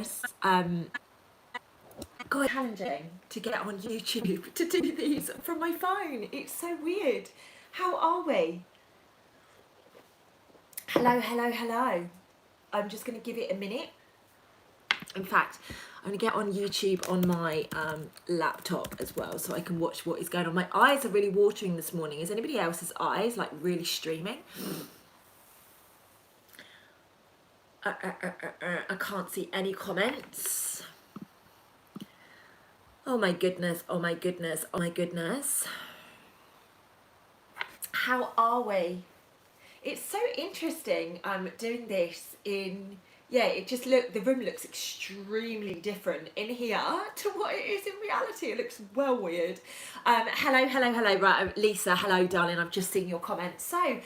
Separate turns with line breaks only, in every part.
goodness. God, it's challenging to get on YouTube to do these from my phone. It's so weird. How are we? Hello, hello, hello. I'm just going to give it a minute. In fact, I'm going to get on YouTube on my laptop as well so I can watch what is going on. My eyes are really watering this morning. Is anybody else's eyes like really streaming? I can't see any comments. Oh my goodness, oh my goodness, oh my goodness. How are we? It's so interesting doing this in, yeah, it just the room looks extremely different in here to what it is in reality. It looks well weird. Hello, hello, hello, right, Lisa, hello darling, I've just seen your comments. So,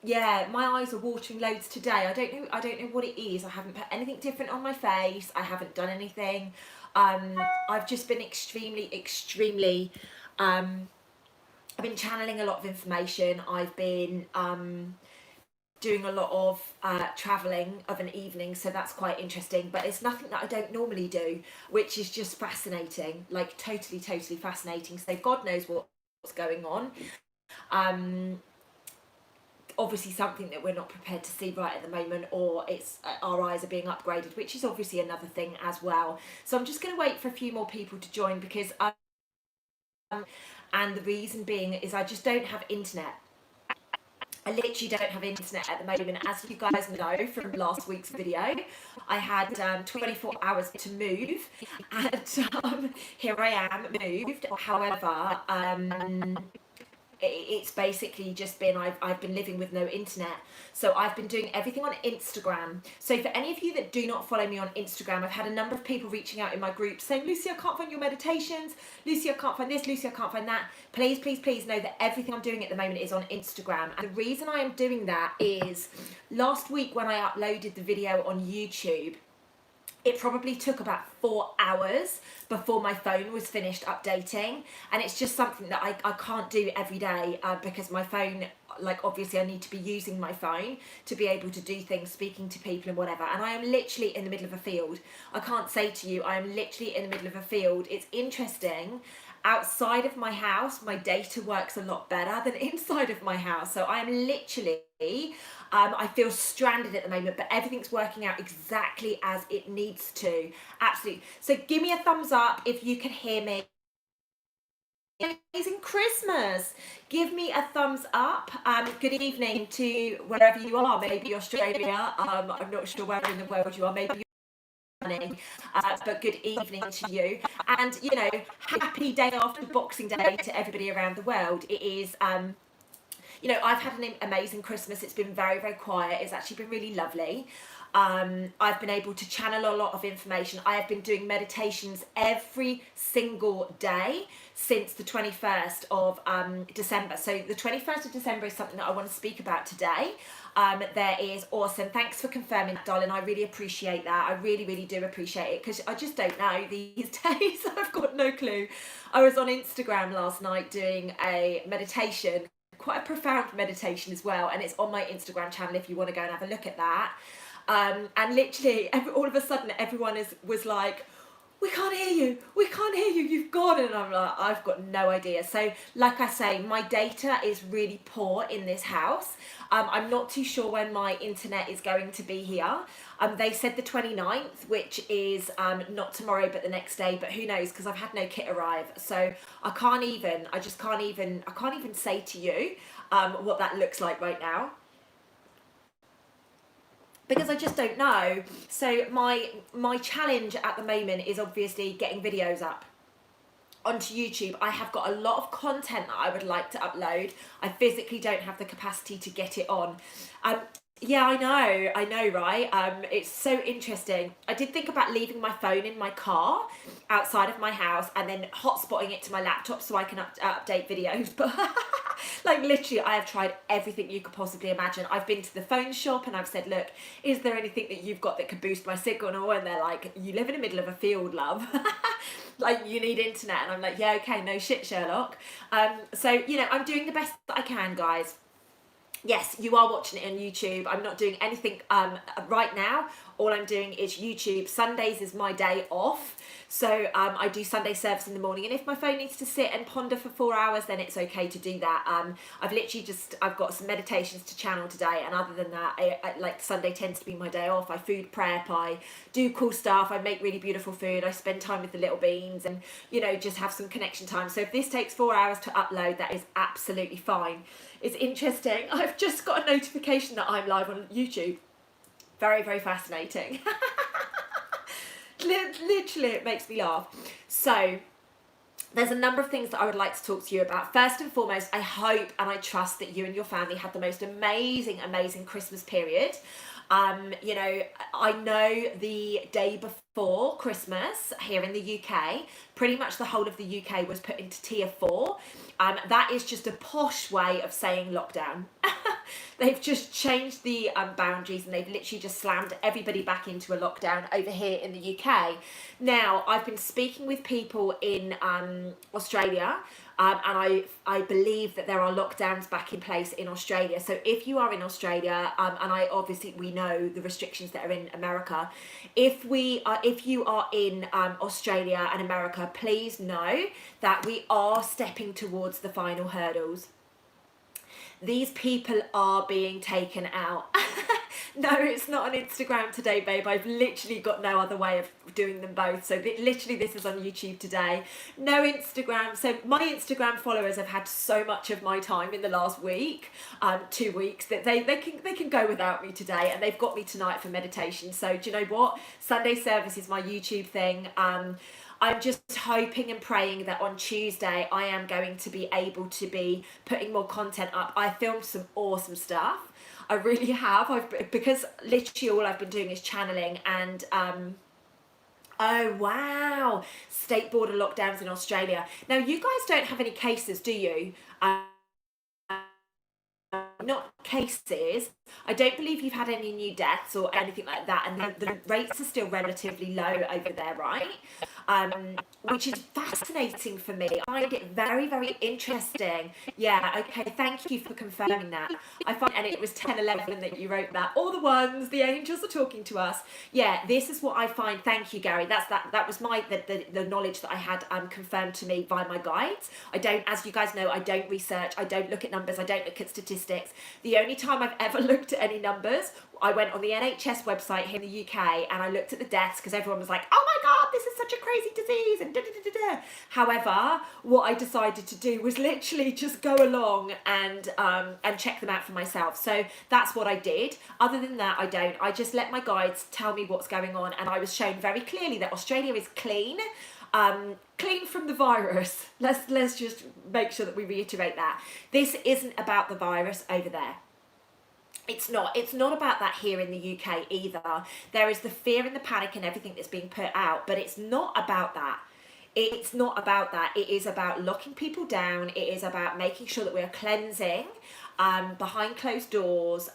yeah, my eyes are watering loads today. I don't know what it is. I haven't put anything different on my face. I haven't done anything. I've just been extremely, I've been channeling a lot of information. I've been doing a lot of traveling of an evening, so that's quite interesting, but it's nothing that I don't normally do, which is just fascinating, like totally fascinating. So God knows what's going on. Obviously something that we're not prepared to see right at the moment, or it's our eyes are being upgraded, which is obviously another thing as well. So I'm just going to wait for a few more people to join, because and the reason being is I just don't have internet. I literally don't have internet at the moment. As you guys know from last week's video, I had 24 hours to move, and here I am moved. However, it's basically just been I've been living with no internet, so I've been doing everything on Instagram. So for any of you that do not follow me on Instagram, I've had a number of people reaching out in my group saying, Lucy, I can't find your meditations, Lucy, I can't find this, Lucy, I can't find that. Please know that everything I'm doing at the moment is on Instagram. And the reason I am doing that is last week when I uploaded the video on YouTube, it probably took about 4 hours before my phone was finished updating, and it's just something that I can't do every day because my phone, like obviously I need to be using my phone to be able to do things, speaking to people and whatever, and I am literally in the middle of a field. I can't say to you, I am literally in the middle of a field. It's interesting. Outside of my house, my data works a lot better than inside of my house. So I'm literally, I feel stranded at the moment, but everything's working out exactly as it needs to. Absolutely. So give me a thumbs up if you can hear me. Amazing Christmas. Give me a thumbs up. Good evening to wherever you are, maybe Australia. I'm not sure where in the world you are, maybe but good evening to you, and you know, happy day after Boxing Day to everybody around the world. It is you know, I've had an amazing Christmas. It's been very quiet. It's actually been really lovely. I've been able to channel a lot of information. I have been doing meditations every single day since the 21st of December. So the 21st of December is something that I want to speak about today. There is awesome. Thanks for confirming, darling. I really appreciate that. I really do appreciate it, because I just don't know these days. I've got no clue. I was on Instagram last night doing a meditation, quite a profound meditation as well, and it's on my Instagram channel if you want to go and have a look at that. And literally all of a sudden everyone was like, we can't hear you, you've gone. And I'm like, I've got no idea. So like I say, my data is really poor in this house. I'm not too sure when my internet is going to be here. They said the 29th, which is not tomorrow but the next day, but who knows, because I've had no kit arrive. So I can't even say to you what that looks like right now, because I just don't know. So my challenge at the moment is obviously getting videos up onto YouTube. I have got a lot of content that I would like to upload. I physically don't have the capacity to get it on. Yeah, I know, right? It's so interesting. I did think about leaving my phone in my car outside of my house and then hotspotting it to my laptop so I can update videos, but like literally I have tried everything you could possibly imagine. I've been to the phone shop and I've said, look, is there anything that you've got that could boost my signal? And they're like, you live in the middle of a field, love. Like, you need internet. And I'm like, yeah, okay, no shit, Sherlock. So, you know, I'm doing the best that I can, guys. Yes, you are watching it on YouTube. I'm not doing anything right now. All I'm doing is YouTube. Sundays is my day off. So I do Sunday service in the morning. And if my phone needs to sit and ponder for 4 hours, then it's okay to do that. I've got some meditations to channel today. And other than that, like Sunday tends to be my day off. I food prep, I do cool stuff. I make really beautiful food. I spend time with the little beans and, you know, just have some connection time. So if this takes 4 hours to upload, that is absolutely fine. It's interesting. I've just got a notification that I'm live on YouTube. Very, very fascinating. Literally, it makes me laugh. So there's a number of things that I would like to talk to you about. First and foremost, I hope and I trust that you and your family had the most amazing, amazing Christmas period. You know, I know the day before Christmas here in the UK, pretty much the whole of the UK was put into tier 4. That is just a posh way of saying lockdown. They've just changed the boundaries and they've literally just slammed everybody back into a lockdown over here in the UK. Now, I've been speaking with people in Australia, and I believe that there are lockdowns back in place in Australia. So if you are in Australia, and we know the restrictions that are in America, if you are in Australia and America, please know that we are stepping towards the final hurdles. These people are being taken out. No, it's not on Instagram today, babe. I've literally got no other way of doing them both. So literally this is on YouTube today. No Instagram. So my Instagram followers have had so much of my time in the last week, 2 weeks, that they can go without me today, and they've got me tonight for meditation. So do you know what? Sunday service is my YouTube thing. I'm just hoping and praying that on Tuesday I am going to be able to be putting more content up. I filmed some awesome stuff. I really have. Because literally all I've been doing is channeling and oh wow, state border lockdowns in Australia. Now you guys don't have any cases, do you? Not cases. I don't believe you've had any new deaths or anything like that, and the rates are still relatively low over there, right? Which is fascinating for me. I find it very, very interesting. Yeah, okay, thank you for confirming that. And it was 10:11 that you wrote that. All the ones, the angels are talking to us. Yeah, this is what I find. Thank you, Gary. That was the knowledge that I had confirmed to me by my guides. I don't, as you guys know, I don't research, I don't look at numbers, I don't look at statistics. The only time I've ever looked at any numbers, I went on the NHS website here in the UK and I looked at the deaths because everyone was like, oh my God, this is such a crazy disease and da da da da. However, what I decided to do was literally just go along and check them out for myself. So that's what I did. Other than that, I don't. I just let my guides tell me what's going on, and I was shown very clearly that Australia is clean. Clean from the virus. Let's just make sure that we reiterate that. This isn't about the virus over there. It's not about that here in the UK either. There is the fear and the panic and everything that's being put out, but it's not about that. It's not about that. It is about locking people down. It is about making sure that we are cleansing behind closed doors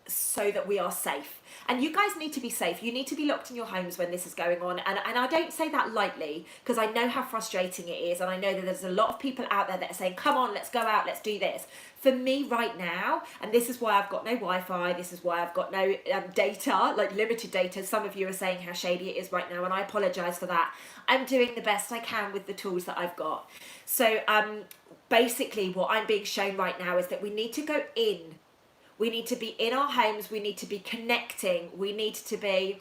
so that we are safe. And you guys need to be safe. You need to be locked in your homes when this is going on. And I don't say that lightly because I know how frustrating it is. And I know that there's a lot of people out there that are saying, come on, let's go out, let's do this. For me right now, and this is why I've got no Wi-Fi, this is why I've got no data, like limited data. Some of you are saying how shady it is right now, and I apologise for that. I'm doing the best I can with the tools that I've got. So basically what I'm being shown right now is that we need to go in. We need to be in our homes. We need to be connecting. We need to be,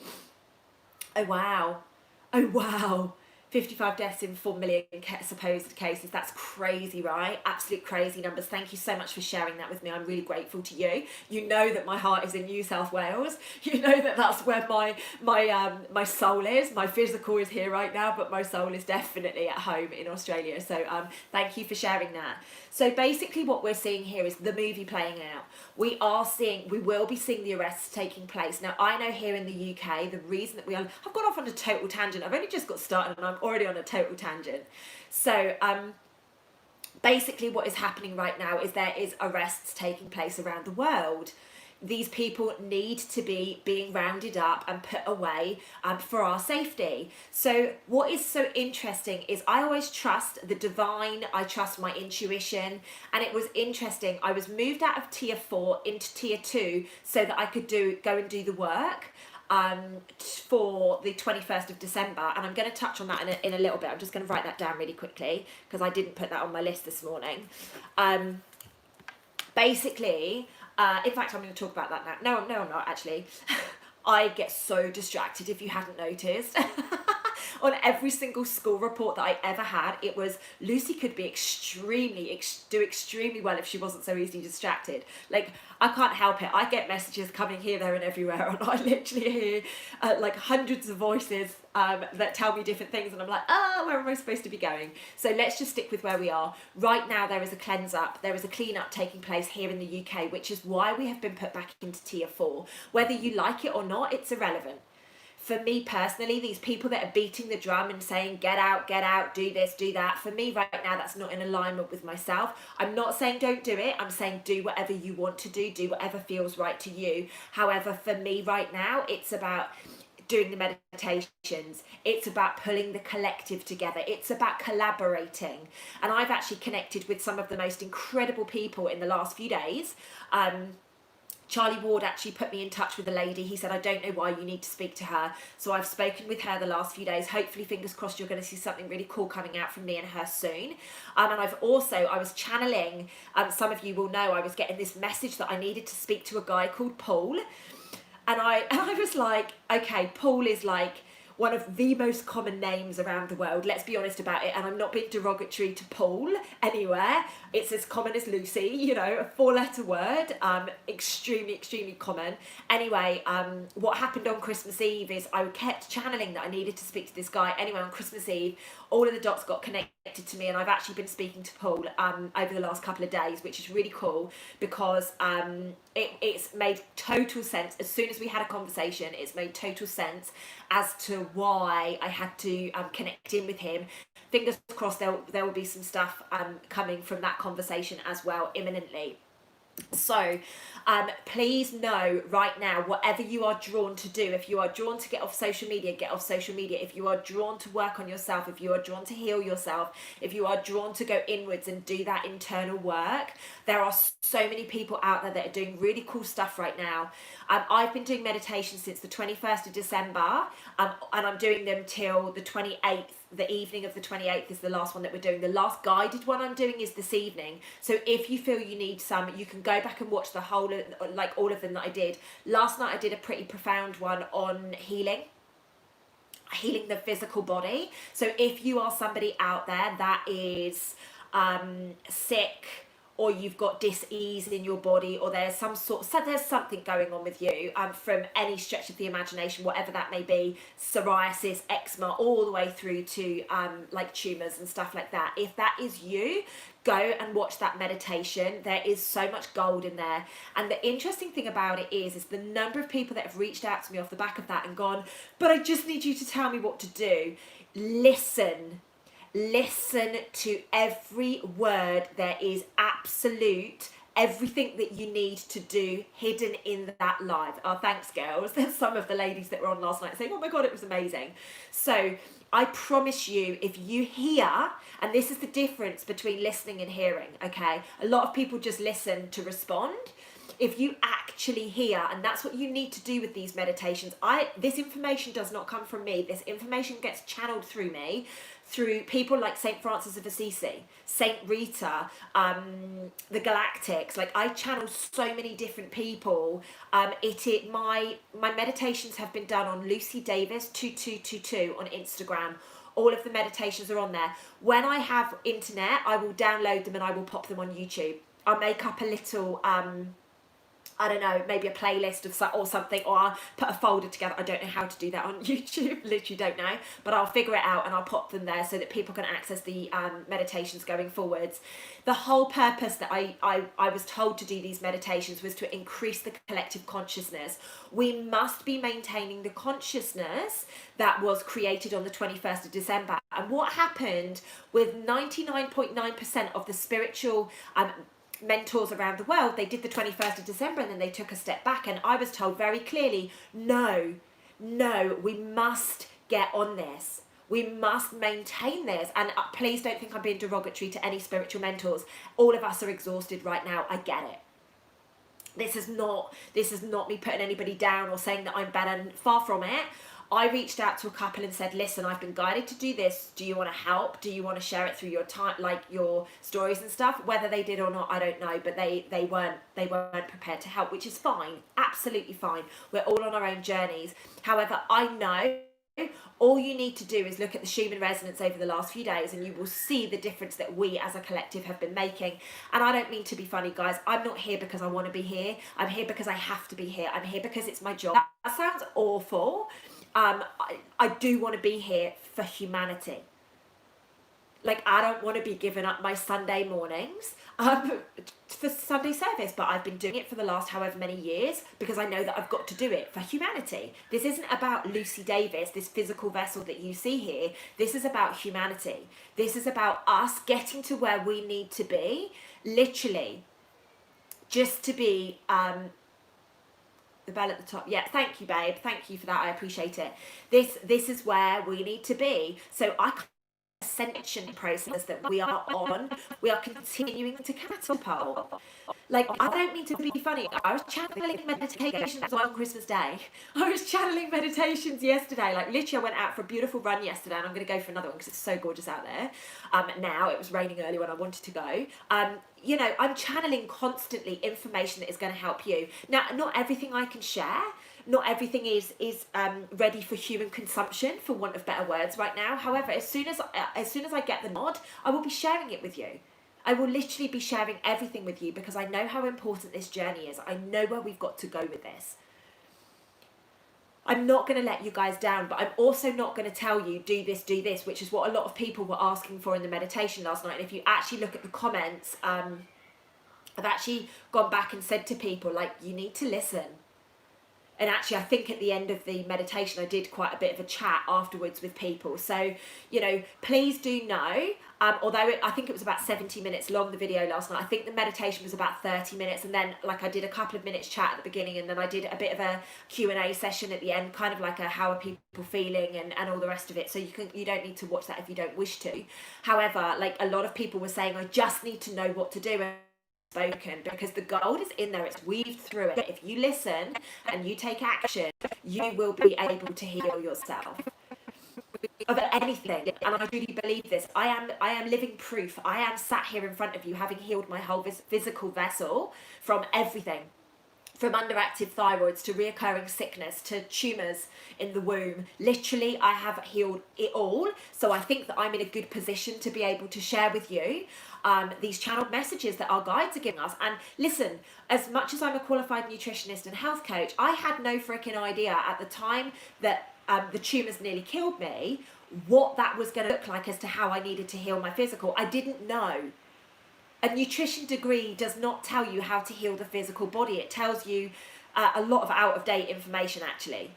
oh wow, 55 deaths in 4 million supposed cases. That's crazy, right? Absolute crazy numbers. Thank you so much for sharing that with me. I'm really grateful to you. You know that my heart is in New South Wales. You know that that's where my soul is. My physical is here right now, but my soul is definitely at home in Australia. So thank you for sharing that. So basically what we're seeing here is the movie playing out. We will be seeing the arrests taking place. Now, I know here in the UK, the reason that I've gone off on a total tangent. I've only just got started and I'm already on a total tangent. So basically what is happening right now is there is arrests taking place around the world. these people need to be being rounded up and put away for our safety. So what is so interesting is I always trust the divine, I trust my intuition, and it was interesting. I was moved out of tier 4 into tier 2 so that I could go and do the work for the 21st of December, and I'm going to touch on that in a little bit. I'm just going to write that down really quickly because I didn't put that on my list this morning. Basically, in fact, I'm going to talk about that now. No, I'm not actually. I get so distracted, if you hadn't noticed. On every single school report that I ever had, it was Lucy could be do extremely well if she wasn't so easily distracted. Like, I can't help it. I get messages coming here, there, and everywhere, and I literally hear like hundreds of voices that tell me different things, and I'm like, where am I supposed to be going? So let's just stick with where we are. Right now, there is a cleanse up, there is a clean up taking place here in the UK, which is why we have been put back into tier 4. Whether you like it or not, it's irrelevant. For me personally, these people that are beating the drum and saying, get out, do this, do that, for me right now, that's not in alignment with myself. I'm not saying don't do it. I'm saying do whatever you want to do whatever feels right to you. However, for me right now, it's about doing the meditations. It's about pulling the collective together. It's about collaborating. And I've actually connected with some of the most incredible people in the last few days. Charlie Ward actually put me in touch with a lady. He said, I don't know why, you need to speak to her. So I've spoken with her the last few days. Hopefully, fingers crossed, you're going to see something really cool coming out from me and her soon. And I was channeling, some of you will know, I was getting this message that I needed to speak to a guy called Paul. And I was like, okay, Paul is like one of the most common names around the world. Let's be honest about it. And I'm not being derogatory to Paul anywhere. It's as common as Lucy, you know, a 4-letter word, extremely, extremely common. Anyway, what happened on Christmas Eve is I kept channeling that I needed to speak to this guy. Anyway, on Christmas Eve, all of the dots got connected to me, and I've actually been speaking to Paul over the last couple of days, which is really cool because it's made total sense. As soon as we had a conversation, it's made total sense as to why I had to connect in with him. Fingers crossed there will be some stuff coming from that conversation as well imminently. So please know right now, whatever you are drawn to do, if you are drawn to get off social media, get off social media. If you are drawn to work on yourself, if you are drawn to heal yourself, if you are drawn to go inwards and do that internal work, there are so many people out there that are doing really cool stuff right now. I've been doing meditation since the 21st of December, and I'm doing them till the 28th. The evening of the 28th is the last one that we're doing. The last guided one I'm doing is this evening. So if you feel you need some, you can go back and watch the whole, like all of them that I did. Last night I did a pretty profound one on healing the physical body. So if you are somebody out there that is sick, or you've got dis-ease in your body, or there's something going on with you from any stretch of the imagination, whatever that may be, psoriasis, eczema, all the way through to like tumours and stuff like that. If that is you, go and watch that meditation. There is so much gold in there. And the interesting thing about it is the number of people that have reached out to me off the back of that and gone, but I just need you to tell me what to do. Listen to every word. There is absolute everything that you need to do hidden in that live. Oh, thanks, girls. There's some of the ladies that were on last night saying, oh my God, it was amazing. So I promise you, if you hear, and this is the difference between listening and hearing, okay? A lot of people just listen to respond. If you actually hear, and that's what you need to do with these meditations. This information does not come from me. This information gets channeled through me, through people like St. Francis of Assisi, St. Rita, the Galactics. Like, I channel so many different people. My meditations have been done on Lucy Davis 2222 on Instagram. All of the meditations are on there. When I have internet, I will download them and I will pop them on YouTube. I'll make up a little I don't know, maybe a playlist or something, or I'll put a folder together. I don't know how to do that on YouTube, literally don't know, but I'll figure it out and I'll pop them there so that people can access the meditations going forwards. The whole purpose that I was told to do these meditations was to increase the collective consciousness. We must be maintaining the consciousness that was created on the 21st of December. And what happened with 99.9% of the spiritual mentors around the world, they did the 21st of December and then they took a step back, and I was told very clearly, no, we must get on this. We must maintain this. And please don't think I'm being derogatory to any spiritual mentors. All of us are exhausted right now. I get it. This is not me putting anybody down or saying that I'm better. Far from it. I reached out to a couple and said, listen, I've been guided to do this. Do you want to help? Do you want to share it through your time, like your stories and stuff? Whether they did or not, I don't know, but they weren't prepared to help, which is fine. Absolutely fine. We're all on our own journeys. However, I know all you need to do is look at the Schumann resonance over the last few days, and you will see the difference that we as a collective have been making. And I don't mean to be funny, guys. I'm not here because I want to be here. I'm here because I have to be here. I'm here because it's my job. That sounds awful. I do want to be here for humanity. Like, I don't want to be giving up my Sunday mornings for Sunday service, but I've been doing it for the last however many years because I know that I've got to do it for humanity. This isn't about Lucy Davis, this physical vessel that you see here. This is about humanity. This is about us getting to where we need to be, literally, just to be... the bell at the top. Yeah, thank you, babe. Thank you for that. I appreciate it. This is where we need to be. So I ascension process that we are on, we are continuing to catapult. Like, I don't mean to be funny. I was channeling meditations on Christmas Day. I was channeling meditations yesterday. Like, literally, I went out for a beautiful run yesterday, and I'm going to go for another one because it's so gorgeous out there. Now, it was raining early when I wanted to go. You know, I'm channeling constantly information that is going to help you. Now, not everything I can share. Not everything is ready for human consumption, for want of better words, right now. However, as soon as I get the nod, I will be sharing it with you. I will literally be sharing everything with you because I know how important this journey is. I know where we've got to go with this. I'm not going to let you guys down, but I'm also not going to tell you, do this, which is what a lot of people were asking for in the meditation last night. And if you actually look at the comments, I've actually gone back and said to people, like, you need to listen. And actually, I think at the end of the meditation, I did quite a bit of a chat afterwards with people. So, you know, please do know, although I think it was about 70 minutes long, the video last night, I think the meditation was about 30 minutes. And then, like, I did a couple of minutes chat at the beginning, and then I did a bit of a Q&A session at the end, kind of like a how are people feeling and all the rest of it. So you don't need to watch that if you don't wish to. However, like, a lot of people were saying, I just need to know what to do. Spoken, because the gold is in there, it's weaved through it. If you listen and you take action, you will be able to heal yourself of anything. And I really believe this. I am living proof. I am sat here in front of you having healed my whole physical vessel from everything, from underactive thyroids to reoccurring sickness to tumours in the womb. Literally, I have healed it all. So I think that I'm in a good position to be able to share with you these channeled messages that our guides are giving us. And listen, as much as I'm a qualified nutritionist and health coach, I had no freaking idea at the time that the tumours nearly killed me, what that was going to look like as to how I needed to heal my physical. I didn't know. A nutrition degree does not tell you how to heal the physical body. It tells you a lot of out-of-date information, actually.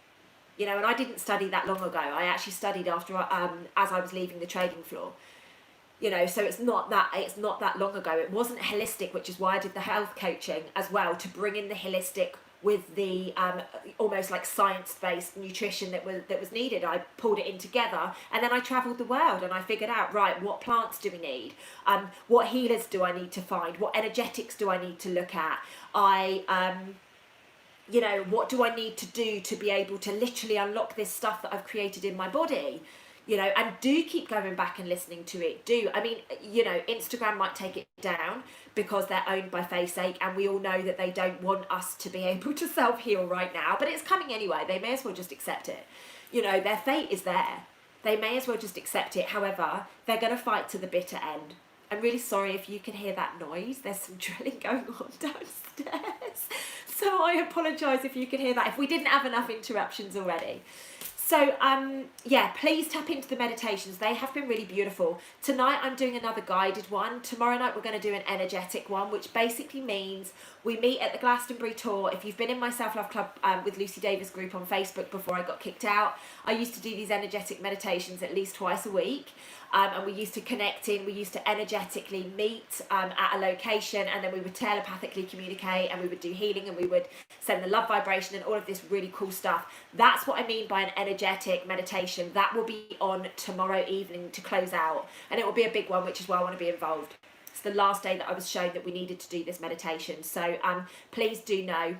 You know, and I didn't study that long ago. I actually studied after as I was leaving the trading floor. You know, so it's not that long ago. It wasn't holistic, which is why I did the health coaching as well, to bring in the holistic with the almost like science-based nutrition that was needed. I pulled it in together, and then I travelled the world and I figured out, right, what plants do we need? What healers do I need to find? What energetics do I need to look at? You know, what do I need to do to be able to literally unlock this stuff that I've created in my body? You know, and do keep going back and listening to it. Do. I mean, you know, Instagram might take it down because they're owned by Faceache, and we all know that they don't want us to be able to self-heal right now, but it's coming anyway. They may as well just accept it. You know, their fate is there. They may as well just accept it. However, they're going to fight to the bitter end. I'm really sorry if you can hear that noise. There's some drilling going on downstairs. So I apologise if you can hear that, if we didn't have enough interruptions already. So yeah, please tap into the meditations. They have been really beautiful. Tonight I'm doing another guided one. Tomorrow night we're going to do an energetic one, which basically means we meet at the Glastonbury tour. If you've been in my Self-Love Club with Lucy Davis group on Facebook before I got kicked out, I used to do these energetic meditations at least twice a week. And we used to connect in, we used to energetically meet at a location, and then we would telepathically communicate, and we would do healing, and we would send the love vibration and all of this really cool stuff. That's what I mean by an energetic meditation. That will be on tomorrow evening to close out, and it will be a big one, which is why I want to be involved. It's the last day that I was shown that we needed to do this meditation, so please do know.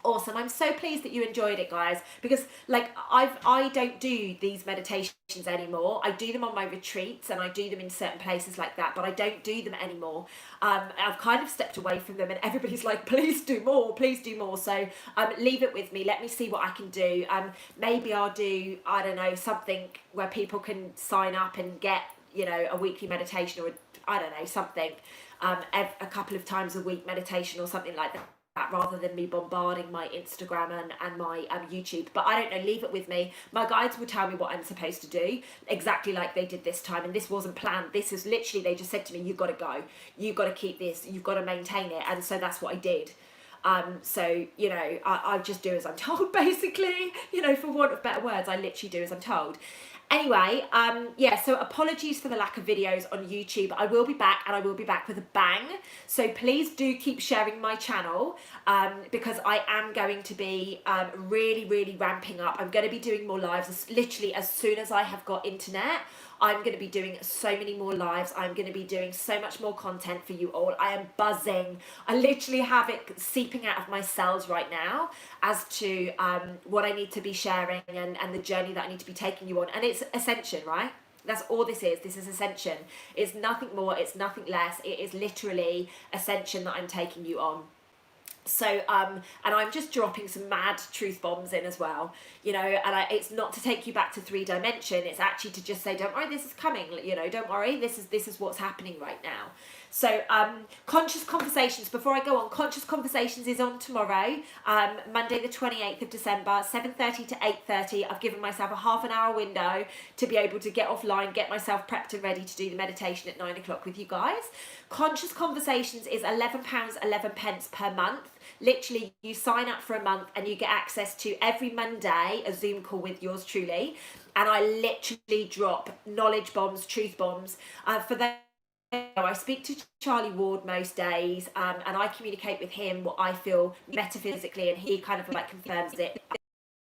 Awesome. I'm so pleased that you enjoyed it, guys, because like I don't do these meditations anymore. I do them on my retreats and I do them in certain places like that, but I don't do them anymore. I've kind of stepped away from them, and everybody's like, please do more, please do more. So leave it with me. Let me see what I can do. Maybe I'll do, I don't know, something where people can sign up and get, you know, a weekly meditation, or I don't know, something, a couple of times a week meditation or something like that, rather than me bombarding my Instagram and my YouTube. But I don't know, leave it with me. My guides will tell me what I'm supposed to do, exactly like they did this time, and this wasn't planned. This is literally, they just said to me, you've got to go, you've got to keep this, you've got to maintain it, and so that's what I did. So, you know, I just do as I'm told, basically, you know, for want of better words, I literally do as I'm told. Anyway, yeah, so apologies for the lack of videos on YouTube. I will be back, and I will be back with a bang. So please do keep sharing my channel, because I am going to be really, really ramping up. I'm going to be doing more lives literally as soon as I have got internet. I'm going to be doing so many more lives. I'm going to be doing so much more content for you all. I am buzzing. I literally have it seeping out of my cells right now as to what I need to be sharing, and the journey that I need to be taking you on. And it's ascension, right? That's all this is. This is ascension. It's nothing more. It's nothing less. It is literally ascension that I'm taking you on. So and I'm just dropping some mad truth bombs in as well, you know, and it's not to take you back to 3D, it's actually to just say, don't worry, this is coming, you know, don't worry, this is what's happening right now. So Conscious Conversations, before I go on, Conscious Conversations is on tomorrow, Monday the 28th of December, 7:30 to 8:30. I've given myself a half an hour window to be able to get offline, get myself prepped and ready to do the meditation at 9 o'clock with you guys. Conscious Conversations is £11.11 per month. Literally, you sign up for a month and you get access to every Monday a Zoom call with yours truly, and I literally drop knowledge bombs, truth bombs. For them, I speak to Charlie Ward most days, and I communicate with him what I feel metaphysically, and he kind of like confirms it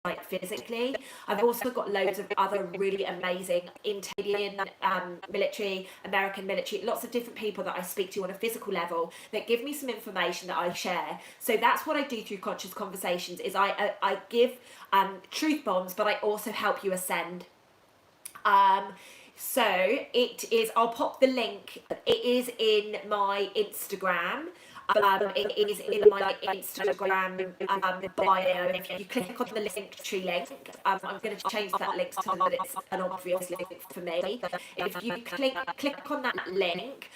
like physically. I've also got loads of other really amazing Indian military, American military, lots of different people that I speak to on a physical level that give me some information that I share. So that's what I do through Conscious Conversations, is I give truth bombs, but I also help you ascend. So it is, I'll pop the link, it is in my Instagram. It is in my Instagram bio. If you click on the link tree link, I'm going to change that link so that it's an obvious link for me. If you click on that link,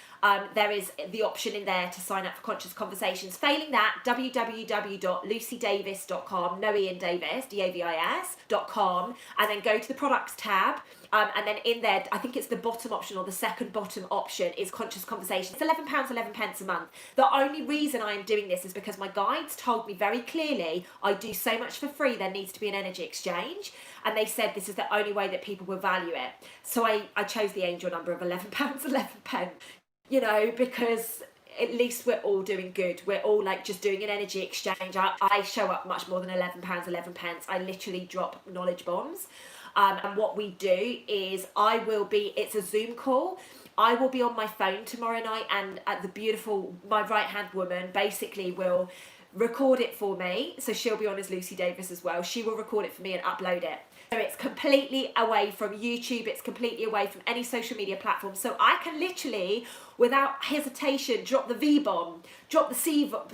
there is the option in there to sign up for Conscious Conversations. Failing that, www.lucydavis.com, no E in Davis, DAVIS.com, and then go to the products tab. And then in there, I think it's the bottom option, or the second bottom option, is Conscious Conversations. It's £11.11 a month. The only reason I'm doing this is because my guides told me very clearly, I do so much for free, there needs to be an energy exchange. And they said this is the only way that people will value it. So I chose the angel number of £11.11, you know, because at least we're all doing good. We're all like just doing an energy exchange. I show up much more than £11.11. I literally drop knowledge bombs. And what we do is it's a Zoom call. I will be on my phone tomorrow night, and my right hand woman basically will record it for me. So she'll be on as Lucy Davis as well. She will record it for me and upload it. So it's completely away from YouTube. It's completely away from any social media platform. So I can literally, without hesitation, drop the V-bomb, drop the C-bomb,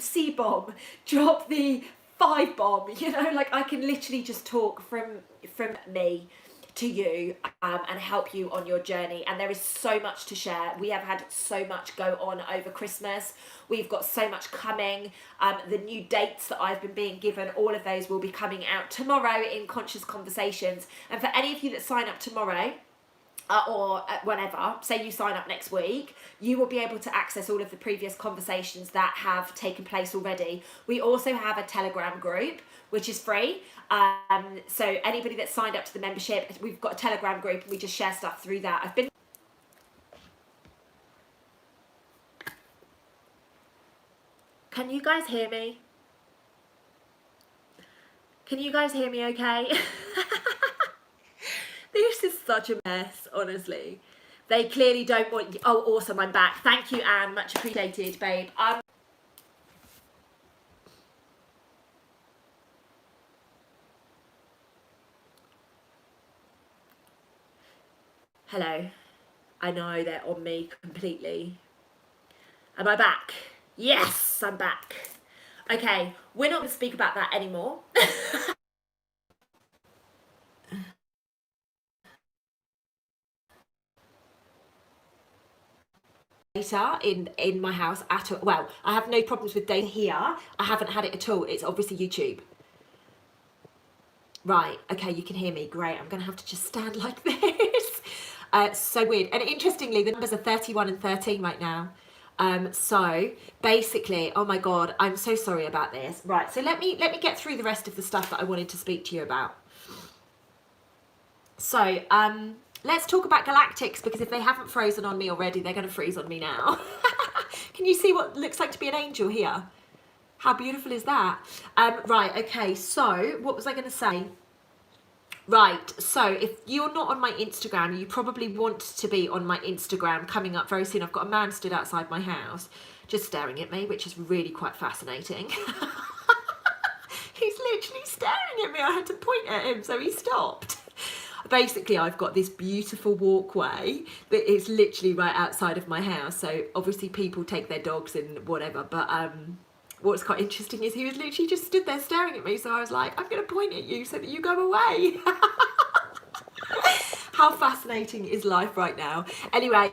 drop the 5-bomb, you know, like I can literally just talk from me. to you and help you on your journey. And there is so much to share. We have had so much go on over Christmas. We've got so much coming. The new dates that I've been being given, all of those will be coming out tomorrow in Conscious Conversations. And for any of you that sign up tomorrow, or whenever, say you sign up next week, you will be able to access all of the previous conversations that have taken place already. We also have a Telegram group, which is free. So anybody that's signed up to the membership, we've got a Telegram group and we just share stuff through that. Can you guys hear me? Can you guys hear me okay? This is such a mess, honestly. They clearly don't want... Oh, awesome, I'm back. Thank you, Anne. Much appreciated, babe. Hello. I know they're on me completely. Am I back? Yes, I'm back. Okay, we're not going to speak about that anymore. Data in my house at all. Well, I have no problems with data here. I haven't had it at all. It's obviously YouTube. Right, okay, you can hear me. Great. I'm going to have to just stand like this. So weird. And interestingly, the numbers are 31 and 13 right now. So basically, oh my God, I'm so sorry about this. Right, so let me get through the rest of the stuff that I wanted to speak to you about. So, let's talk about Galactics, because if they haven't frozen on me already, they're going to freeze on me now. Can you see what looks like to be an angel here? How beautiful is that? Right, okay, so what was I going to say? Right, so if you're not on my Instagram, you probably want to be on my Instagram coming up very soon. I've got a man stood outside my house just staring at me, which is really quite fascinating. He's literally staring at me. I had to point at him, so he stopped. Basically, I've got this beautiful walkway that is literally right outside of my house. So obviously people take their dogs and whatever, but what's quite interesting is he was literally just stood there staring at me. So I was like, I'm going to point at you so that you go away. How fascinating is life right now? Anyway,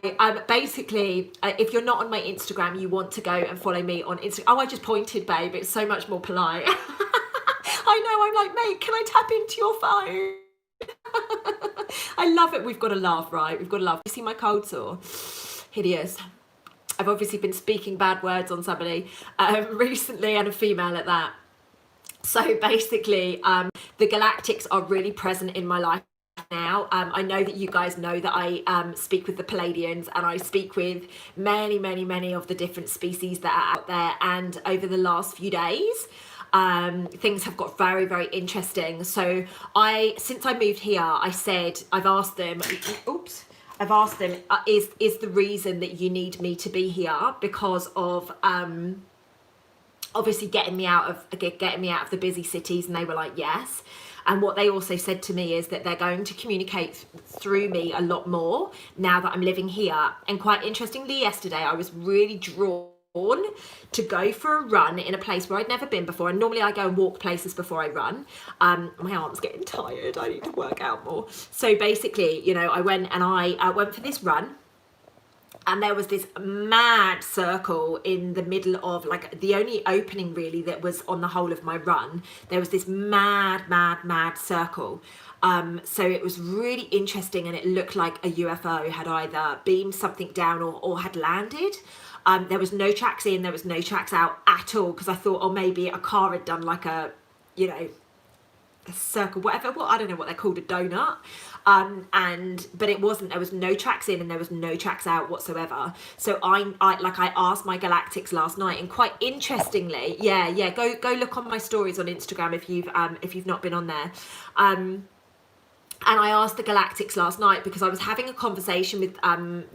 basically, if you're not on my Instagram, you want to go and follow me on Instagram. Oh, I just pointed, babe. It's so much more polite. I know, I'm like, mate, can I tap into your phone? I love it. We've got to laugh, right? We've got to laugh. You see my cold sore? Hideous. I've obviously been speaking bad words on somebody recently, and a female at that. So basically, the Galactics are really present in my life now. I know that you guys know that I speak with the Palladians, and I speak with many of the different species that are out there. And over the last few days, things have got very interesting. So since I moved here, I've asked them, is the reason that you need me to be here because of obviously getting me out of the busy cities? And they were like, yes. And what they also said to me is that they're going to communicate through me a lot more now that I'm living here. And quite interestingly, yesterday I was really drawn to go for a run in a place where I'd never been before. And normally I go and walk places before I run. My arm's getting tired. I need to work out more. So basically, you know, I went for this run. And there was this mad circle in the middle of, like, the only opening really that was on the whole of my run. There was this mad circle. So it was really interesting, and it looked like a UFO had either beamed something down or had landed. There was no tracks in, there was no tracks out at all, because I thought, oh, maybe a car had done like a, you know, a circle, whatever. Well, I don't know what they're called, a donut. But it wasn't. There was no tracks in and there was no tracks out whatsoever. So I asked my Galactics last night, and quite interestingly, go look on my stories on Instagram if you've not been on there. And I asked the Galactics last night because I was having a conversation with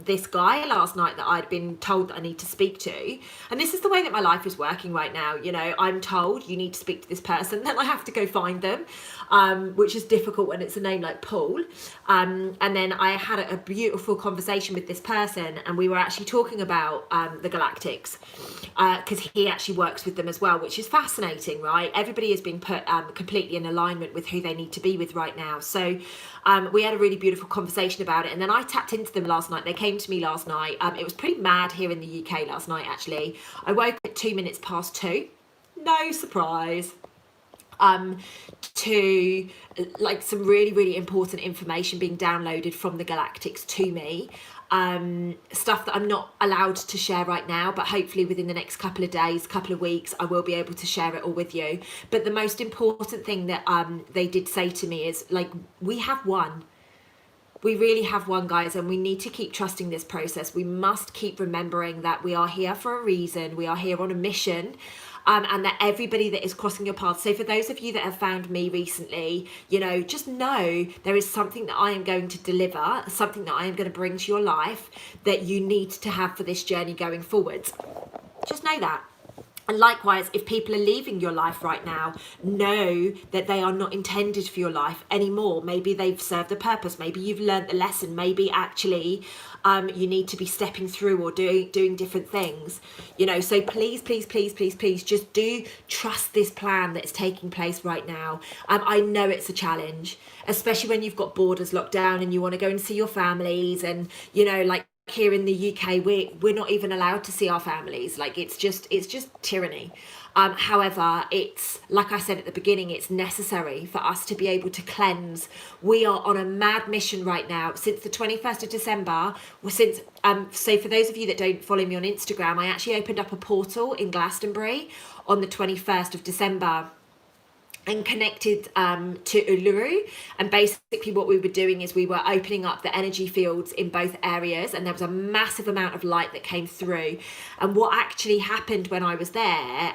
this guy last night that I'd been told that I need to speak to. And this is the way that my life is working right now. You know, I'm told you need to speak to this person, then I have to go find them, which is difficult when it's a name like Paul. And then I had a beautiful conversation with this person, and we were actually talking about the Galactics because he actually works with them as well, which is fascinating, right? Everybody is being put completely in alignment with who they need to be with right now. So We had a really beautiful conversation about it, and then I tapped into them last night. They came to me last night. It was pretty mad here in the UK last night, actually. I woke up at 2:02. No surprise. To like some really important information being downloaded from the Galactics to me, stuff that I'm not allowed to share right now, but hopefully within the next couple of days, couple of weeks, I will be able to share it all with you. But the most important thing that they did say to me is, like, we have won. We really have won, guys, and we need to keep trusting this process. We must keep remembering that we are here for a reason. We are here on a mission. And that everybody that is crossing your path. So for those of you that have found me recently, you know, just know there is something that I am going to deliver, something that I am going to bring to your life that you need to have for this journey going forwards. Just know that. And likewise, if people are leaving your life right now, know that they are not intended for your life anymore. Maybe they've served a purpose. Maybe you've learned the lesson. Maybe actually you need to be stepping through or doing different things. You know, so please just do trust this plan that's taking place right now. I know it's a challenge, especially when you've got borders locked down and you want to go and see your families, and, you know, like, here in the UK, we're not even allowed to see our families. Like, it's just tyranny. However, it's, like I said at the beginning, it's necessary for us to be able to cleanse. We are on a mad mission right now. Since the 21st of December, so for those of you that don't follow me on Instagram, I actually opened up a portal in Glastonbury on the 21st of December. And connected to Uluru, and basically what we were doing is we were opening up the energy fields in both areas, and there was a massive amount of light that came through. And what actually happened when I was there,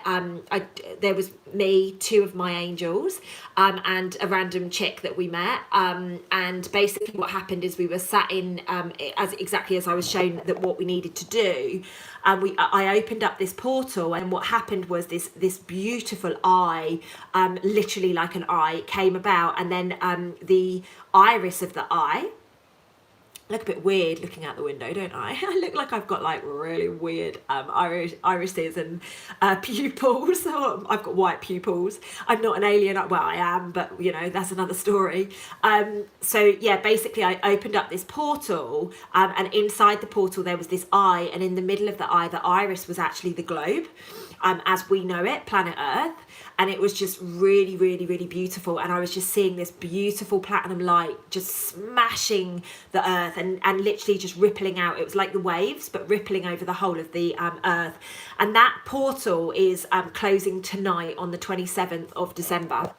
there was me, two of my angels, and a random chick that we met, and basically what happened is we were sat in exactly as I was shown that what we needed to do. I opened up this portal, and what happened was this beautiful eye, literally like an eye, came about, and then the iris of the eye. I look a bit weird looking out the window, don't I? I look like I've got like really weird irises and pupils. I've got white pupils. I'm not an alien. Well, I am, but you know, that's another story. So yeah, basically I opened up this portal, and inside the portal there was this eye, and in the middle of the eye, the iris was actually the globe, as we know it, planet Earth. And it was just really beautiful, and I was just seeing this beautiful platinum light just smashing the earth and literally just rippling out. It was like the waves, but rippling over the whole of the earth. And that portal is closing tonight on the 27th of December.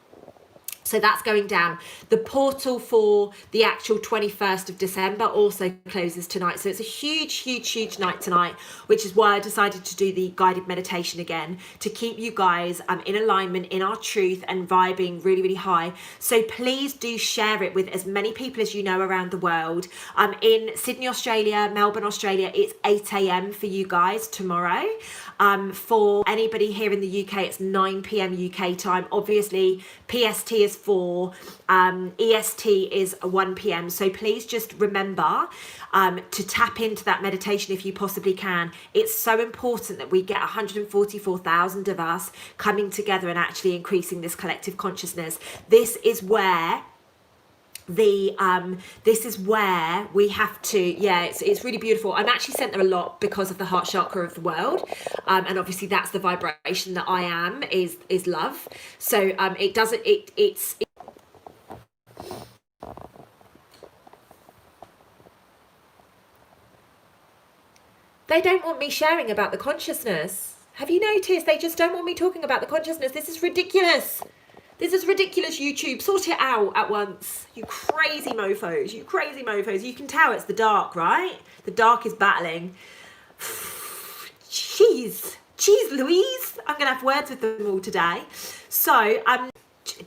So that's going down. The portal for the actual 21st of December also closes tonight. So it's a huge night tonight, which is why I decided to do the guided meditation again, to keep you guys in alignment, in our truth, and vibing really high. So please do share it with as many people as you know around the world. In Sydney, Australia, Melbourne, Australia, it's 8 a.m. for you guys tomorrow. For anybody here in the UK, it's 9 p.m. UK time. Obviously, PST is 4, EST is 1 p.m. So please just remember to tap into that meditation if you possibly can. It's so important that we get 144,000 of us coming together and actually increasing this collective consciousness. This is where this is where we have to, it's really beautiful. I'm actually sent there a lot because of the heart chakra of the world, and obviously that's the vibration that I am, is love. So it doesn't, it's they don't want me sharing about the consciousness. Have you noticed? They just don't want me talking about the consciousness. This is ridiculous. This is ridiculous, YouTube. Sort it out at once. You crazy mofos. You crazy mofos. You can tell it's the dark, right? The dark is battling. Jeez Louise. I'm going to have words with them all today. So,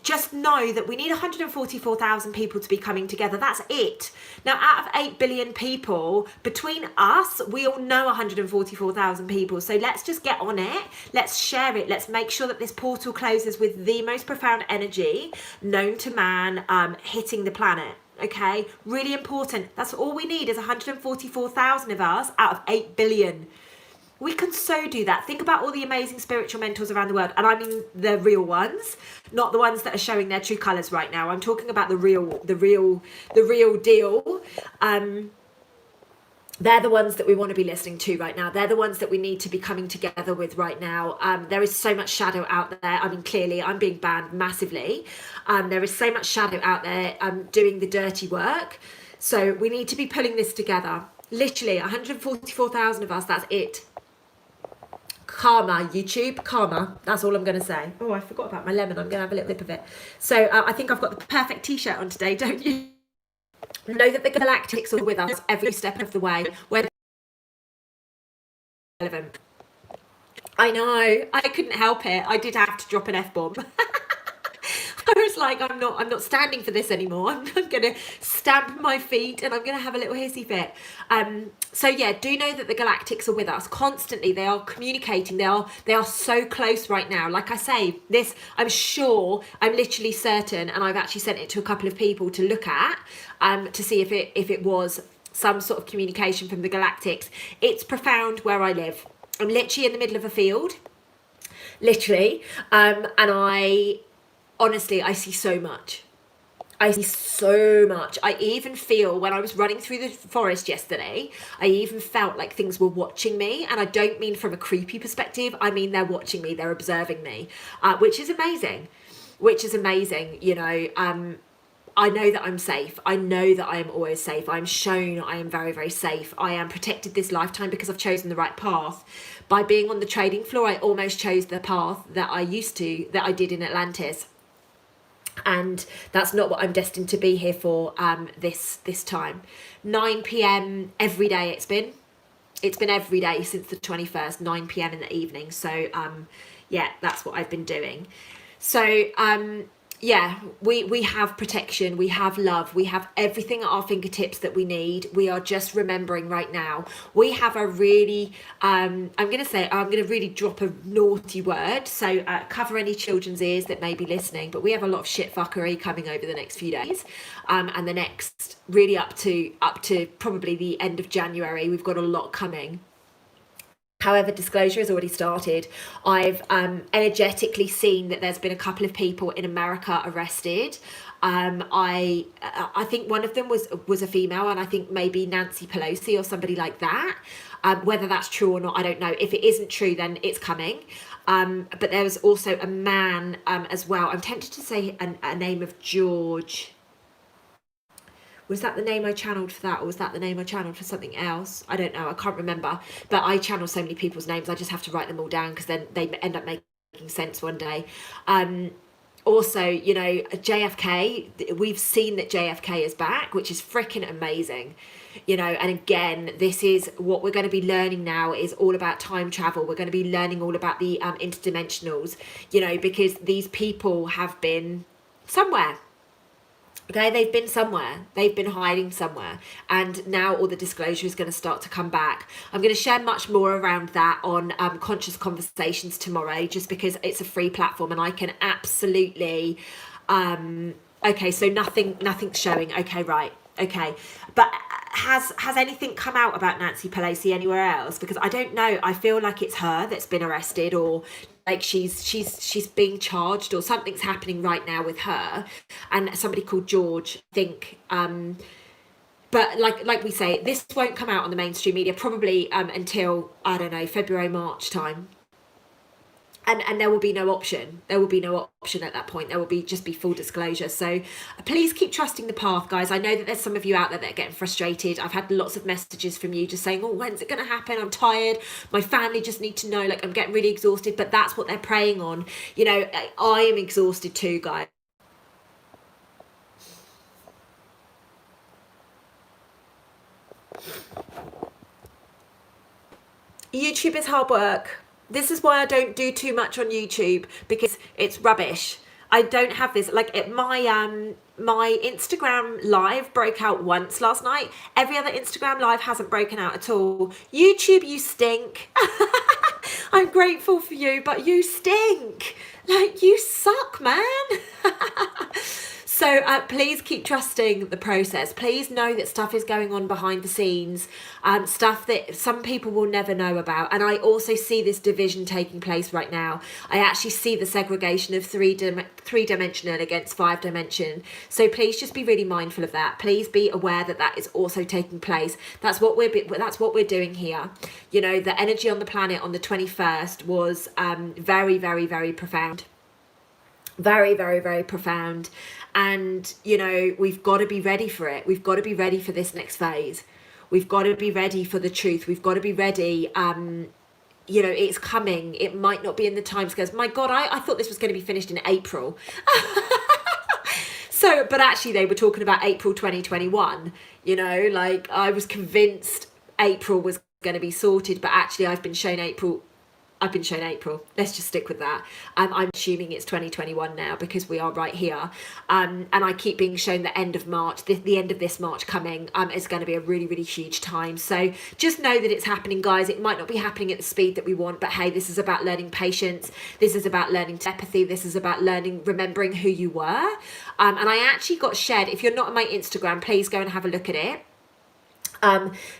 just know that we need 144,000 people to be coming together. That's it. Now, out of 8 billion people, between us, we all know 144,000 people. So let's just get on it. Let's share it. Let's make sure that this portal closes with the most profound energy known to man hitting the planet. Okay, really important. That's all we need is 144,000 of us out of 8 billion. We can so do that. Think about all the amazing spiritual mentors around the world, and I mean the real ones, not the ones that are showing their true colours right now. I'm talking about the real deal. They're the ones that we want to be listening to right now. They're the ones that we need to be coming together with right now. There is so much shadow out there. I mean, clearly, I'm being banned massively. There is so much shadow out there doing the dirty work. So we need to be pulling this together. Literally, 144,000 of us, that's it. Karma, YouTube, karma. That's all I'm going to say. Oh, I forgot about my lemon. I'm going to have a little sip of it. So I think I've got the perfect t-shirt on today, don't you? Know that the Galactics are with us every step of the way. Whether relevant. I know, I couldn't help it. I did have to drop an F-bomb. I was like, I'm not standing for this anymore. I'm going to stamp my feet and I'm going to have a little hissy fit. So yeah, do know that the Galactics are with us constantly. They are communicating. They are so close right now. Like I say, this, I'm sure, I'm literally certain, and I've actually sent it to a couple of people to look at, to see if it was some sort of communication from the Galactics. It's profound where I live. I'm literally in the middle of a field, literally, and honestly, I see so much. I see so much. I even feel, when I was running through the forest yesterday, I even felt like things were watching me. And I don't mean from a creepy perspective. I mean, they're watching me, they're observing me, which is amazing, you know. I know that I'm safe. I know that I am always safe. I'm shown I am very, very safe. I am protected this lifetime because I've chosen the right path. By being on the trading floor, I almost chose the path that I did in Atlantis. And that's not what I'm destined to be here for this time. 9 p.m. every day it's been every day since the 21st, 9 p.m. in the evening. So yeah, that's what I've been doing. So yeah, we have protection, we have love, we have everything at our fingertips that we need. We are just remembering right now. We have a really, I'm going to really drop a naughty word, so cover any children's ears that may be listening, but we have a lot of shit fuckery coming over the next few days, and the next, really up to probably the end of January. We've got a lot coming. However, disclosure has already started. I've energetically seen that there's been a couple of people in America arrested. I think one of them was a female, and I think maybe Nancy Pelosi or somebody like that. Whether that's true or not, I don't know. If it isn't true, then it's coming. But there was also a man as well. I'm tempted to say a name of George. Was that the name I channeled for that, or was that the name I channeled for something else? I don't know, I can't remember. But I channel so many people's names, I just have to write them all down, because then they end up making sense one day. Also, you know, JFK, we've seen that JFK is back, which is freaking amazing. You know, and again, this is what we're going to be learning now, is all about time travel. We're going to be learning all about the interdimensionals, you know, because these people have been somewhere. Okay, they've been somewhere, they've been hiding somewhere, and now all the disclosure is going to start to come back. I'm going to share much more around that on Conscious Conversations tomorrow, just because it's a free platform and I can absolutely okay, so nothing's showing. Okay, right, okay, but has anything come out about Nancy Pelosi anywhere else? Because I don't know, I feel like it's her that's been arrested, or like she's being charged, or something's happening right now with her and somebody called George, I think. But like we say, this won't come out on the mainstream media probably until, I don't know, February, March time. And there will be no option. There will be no option at that point. There will just be full disclosure. So please keep trusting the path, guys. I know that there's some of you out there that are getting frustrated. I've had lots of messages from you just saying, oh, when's it going to happen? I'm tired. My family just need to know, like, I'm getting really exhausted. But that's what they're preying on. You know, I am exhausted too, guys. YouTube is hard work. This is why I don't do too much on YouTube, because it's rubbish. I don't have this, like, my Instagram live broke out once last night. Every other Instagram live hasn't broken out at all. YouTube, you stink. I'm grateful for you, but you stink. Like, you suck, man. So please keep trusting the process. Please know that stuff is going on behind the scenes, stuff that some people will never know about. And I also see this division taking place right now. I actually see the segregation of three-dimensional against five-dimension. So please just be really mindful of that. Please be aware that that is also taking place. That's what we're doing here. You know, the energy on the planet on the 21st was very, very, very profound. Very, very, very profound. And, you know, we've got to be ready for it. We've got to be ready for this next phase. We've got to be ready for the truth. We've got to be ready. You know, it's coming. It might not be in the timescales. My God, I thought this was going to be finished in April. So, but actually they were talking about April 2021, you know, like I was convinced April was going to be sorted, but actually I've been shown April. Let's just stick with that. I'm assuming it's 2021 now because we are right here. And I keep being shown the end of March, the end of this March coming is going to be a really, really huge time. So just know that it's happening, guys. It might not be happening at the speed that we want, but hey, this is about learning patience. This is about learning telepathy. This is about remembering who you were. And I actually got shared, if you're not on my Instagram, please go and have a look at it.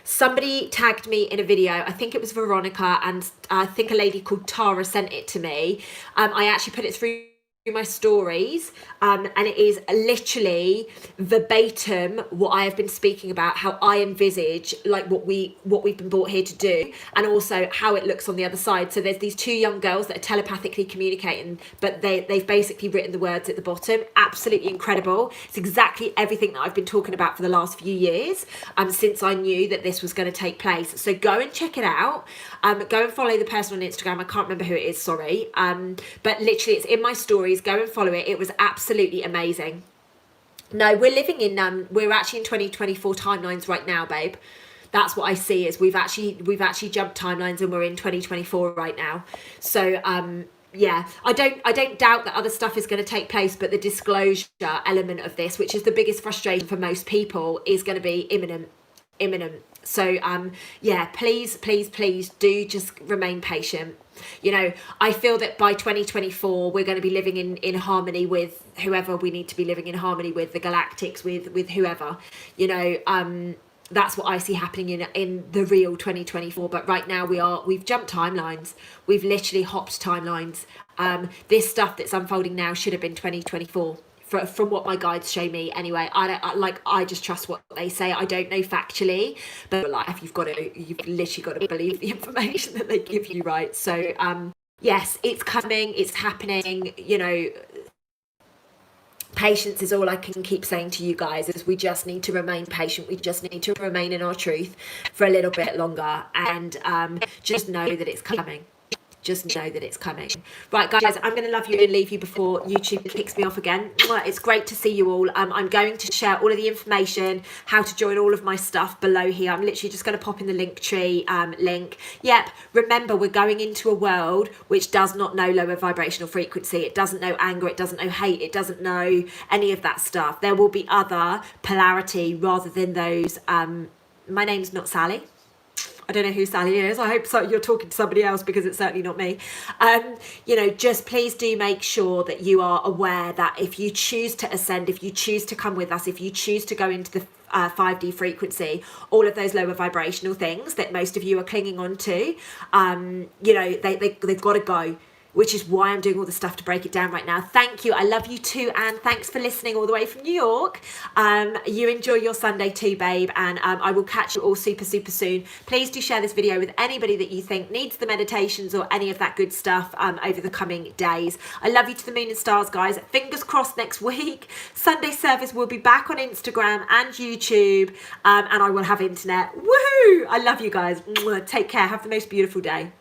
Somebody tagged me in a video, I think it was Veronica, and I think a lady called Tara sent it to me. I actually put it through my stories, and it is literally verbatim what I have been speaking about, how I envisage like what we've been brought here to do, and also how it looks on the other side. So there's these two young girls that are telepathically communicating, but they've basically written the words at the bottom. Absolutely incredible. It's exactly everything that I've been talking about for the last few years, since I knew that this was going to take place. So go and check it out. Go and follow the person on Instagram. I can't remember who it is, sorry, but literally it's in my stories. Go and follow it. It was absolutely amazing. No, we're living in we're actually in 2024 timelines right now, babe. That's what I see, is we've actually jumped timelines and we're in 2024 right now. So yeah, I don't doubt that other stuff is going to take place, but the disclosure element of this, which is the biggest frustration for most people, is going to be imminent. So yeah, please do just remain patient. You know, I feel that by 2024 we're going to be living in harmony with whoever we need to be living in harmony with, the Galactics, with whoever, you know. That's what I see happening in the real 2024. But right now we've jumped timelines. We've literally hopped timelines. This stuff that's unfolding now should have been 2024. From what my guides show me anyway. I just trust what they say. I don't know factually, but life, you've literally got to believe the information that they give you, right? So yes, it's coming, it's happening, you know. Patience is all I can keep saying to you guys, is we just need to remain patient. We just need to remain in our truth for a little bit longer, and just know that it's coming. Just know that it's coming. Right, guys, I'm going to love you and leave you before YouTube kicks me off again. It's great to see you all. I'm going to share all of the information, how to join all of my stuff below here. I'm literally just going to pop in the Linktree link. Yep, remember, we're going into a world which does not know lower vibrational frequency. It doesn't know anger. It doesn't know hate. It doesn't know any of that stuff. There will be other polarity rather than those. My name's not Sally. I don't know who Sally is. I hope so you're talking to somebody else, because it's certainly not me. You know, just please do make sure that you are aware that if you choose to ascend, if you choose to come with us, if you choose to go into the 5D frequency, all of those lower vibrational things that most of you are clinging on to, you know, they've got to go. Which is why I'm doing all the stuff to break it down right now. Thank you. I love you too, and thanks for listening all the way from New York. You enjoy your Sunday too, babe, and I will catch you all super soon. Please do share this video with anybody that you think needs the meditations or any of that good stuff over the coming days. I love you to the moon and stars, guys. Fingers crossed next week. Sunday service will be back on Instagram and YouTube, and I will have internet. Woohoo! I love you guys. Take care. Have the most beautiful day.